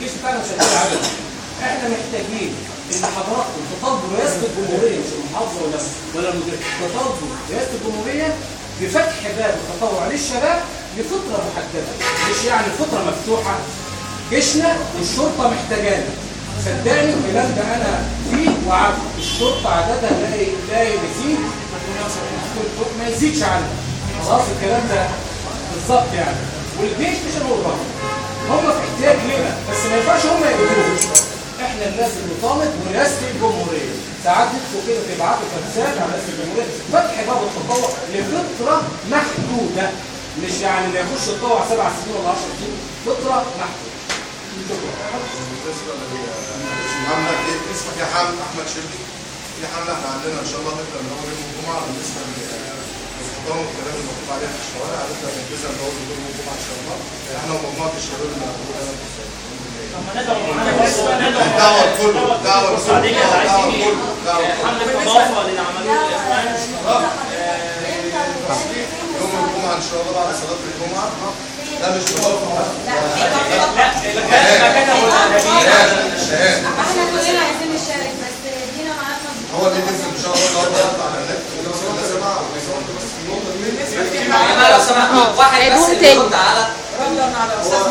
الجيش بتاعنا شغال عدد. احنا محتاجين ان حضراتكم تطالبوا رئاسه الجمهوريه، مش المحافظه ولا المديريه، تطالبوا رئاسه الجمهوريه بفتح باب التطوع للشباب لفتره محدده، مش يعني فتره مفتوحه. جيشنا والشرطه محتاجانا، صدقني الكلام ده انا فيه وعارف. الشرطه عددها لا يزيد ما يزيدش عنها، خلاص الكلام ده بالظبط يعني. والجيش مش هنقول هم في احتياج لنا، بس ما ينفعش هم يقولوا. احنا الناس اللي طالب ورئاسه الجمهوريه ساعات تدخلوا كده تبعتوا كنسات على رئاسه الجمهوريه فتح باب التطوع لفتره محدوده، مش يعني اللي يخش يتطوع 7 سنين ولا 10 سنين، فتره محدوده. بالنسبه للحمله دي اسمك يا حمد احمد شربي، في حمله احنا عندنا ان شاء الله نبدا من اول يوم الجمعه بالنسبه للخطوط والكلام اللي مكتوب عليها في الشوارع، هنبدا ننفذها من اول يوم الجمعه ان شاء الله. احنا ومجموعه الشباب اللي موجوده هنا في الصعيد. الدعوه كله الدعوه السعوديه اللي عايز يجي حمله اضافه للعمليه يوم الجمعه ان شاء الله بعد صلاه الجمعه. لا مش مضافه، احنا كلنا عايزين نشارك، بس دينا معانا هو اللي تنزل ان شاء الله النهارده يطلع على النت. واحد بس يرد على ردا على استاذ